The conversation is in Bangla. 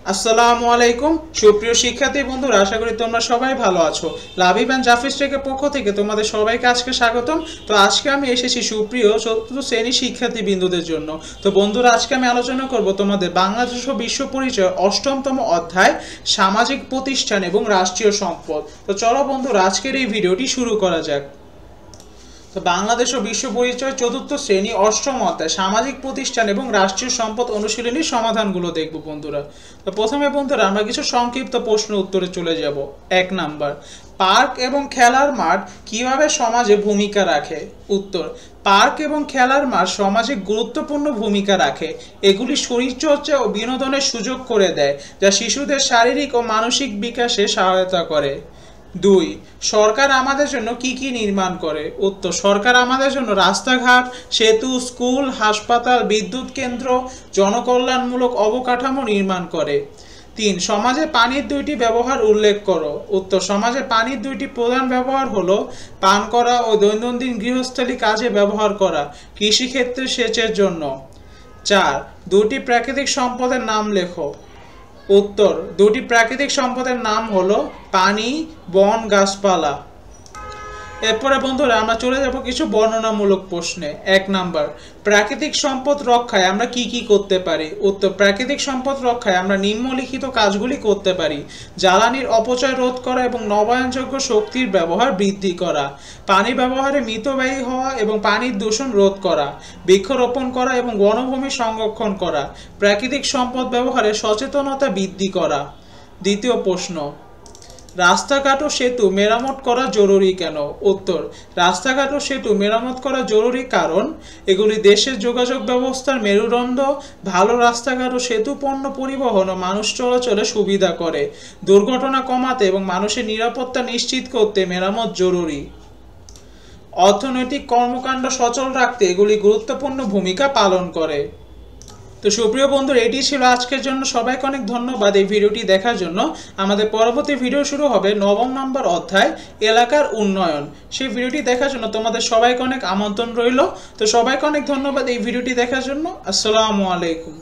আসসালামু আলাইকুম সুপ্রিয় শিক্ষার্থী বন্ধুরা, আশা করি তোমরা সবাই ভালো আছো। লাবিব এন্ড জাফিস টেকের পক্ষ থেকে তোমাদের সবাইকে আজকে স্বাগতম। তো আজকে আমি এসেছি সুপ্রিয় চতুর্থ শ্রেণী শিক্ষার্থী বিন্দুদের জন্য। তো বন্ধুরা, আজকে আমি আলোচনা করব তোমাদের বাংলাদেশ ও বিশ্ব পরিচয় অষ্টমতম অধ্যায় সামাজিক প্রতিষ্ঠান এবং রাষ্ট্রীয় সম্পদ। তো চলো বন্ধুরা, আজকের এই ভিডিওটি শুরু করা যাক। তো বাংলাদেশ ও বিশ্ব পরিচয় চতুর্থ শ্রেণী অষ্টম অধ্যায় সামাজিক প্রতিষ্ঠান এবং রাষ্ট্রীয় সম্পদ অনুশীলনীর সমাধানগুলো দেখব বন্ধুরা। তো প্রথমে বন্ধুরা আমরা কিছু সংক্ষিপ্ত প্রশ্ন উত্তরে চলে যাব। 1 নাম্বার, পার্ক এবং খেলার মাঠ কিভাবে সমাজে ভূমিকা রাখে? উত্তর, পার্ক এবং খেলার মাঠ সমাজে গুরুত্বপূর্ণ ভূমিকা রাখে। এগুলি শরীরচর্চা ও বিনোদনের সুযোগ করে দেয়, যা শিশুদের শারীরিক ও মানসিক বিকাশে সহায়তা করে। 2, সরকার আমাদের জন্য কি কি নির্মাণ করে? উত্তর, সরকার আমাদের জন্য রাস্তাঘাট, সেতু, স্কুল, হাসপাতাল, বিদ্যুৎ কেন্দ্র, জনকল্যাণমূলক অবকাঠামো নির্মাণ করে। 3, সমাজে পানির দুইটি ব্যবহার উল্লেখ করো। উত্তর, সমাজে পানির দুইটি প্রধান ব্যবহার হলো পান করা ও দৈনন্দিন গৃহস্থালী কাজে ব্যবহার করা, কৃষিক্ষেত্রে সেচের জন্য। 4, দুটি প্রাকৃতিক সম্পদের নাম লেখো। উত্তর, দুটি প্রাকৃতিক সম্পদের নাম হলো পানি, বন, গাছপালা। এরপরে বন্ধুরা আমরা চলে যাব কিছু বর্ণনামূলক প্রশ্নে। 1 নাম্বার, প্রাকৃতিক সম্পদ রক্ষায় আমরা কি কি করতে পারি? উত্তর, প্রাকৃতিক সম্পদ রক্ষায় আমরা নিম্নলিখিত কাজগুলি করতে পারি: জ্বালানির অপচয় রোধ করা এবং নবায়নযোগ্য শক্তির ব্যবহার বৃদ্ধি করা, পানি ব্যবহারে মিতব্যয়ী হওয়া এবং পানির দূষণ রোধ করা, বৃক্ষরোপণ করা এবং বনভূমি সংরক্ষণ করা, প্রাকৃতিক সম্পদ ব্যবহারে সচেতনতা বৃদ্ধি করা। দ্বিতীয় প্রশ্ন, রাস্তাঘাট ও সেতু মেরামত করা জরুরি কেন? উত্তর, রাস্তাঘাট ও সেতু মেরামত করা জরুরি কারণ এগুলি দেশের যোগাযোগ ব্যবস্থার মেরুদণ্ড। ভালো রাস্তাঘাট ও সেতু পণ্য পরিবহন ও মানুষ চলাচলে সুবিধা করে। দুর্ঘটনা কমাতে এবং মানুষের নিরাপত্তা নিশ্চিত করতে মেরামত জরুরি। অর্থনৈতিক কর্মকাণ্ড সচল রাখতে এগুলি গুরুত্বপূর্ণ ভূমিকা পালন করে। তো সুপ্রিয় বন্ধুরা, এটি ছিল আজকের জন্য। সবাইকে অনেক ধন্যবাদ এই ভিডিওটি দেখার জন্য। আমাদের পরবর্তী ভিডিও শুরু হবে 9 নম্বর অধ্যায় এলাকার উন্নয়ন। সেই ভিডিওটি দেখার জন্য তোমাদের সবাইকে অনেক আমন্ত্রণ রইল। তো সবাইকে অনেক ধন্যবাদ এই ভিডিওটি দেখার জন্য। আসসালামু আলাইকুম।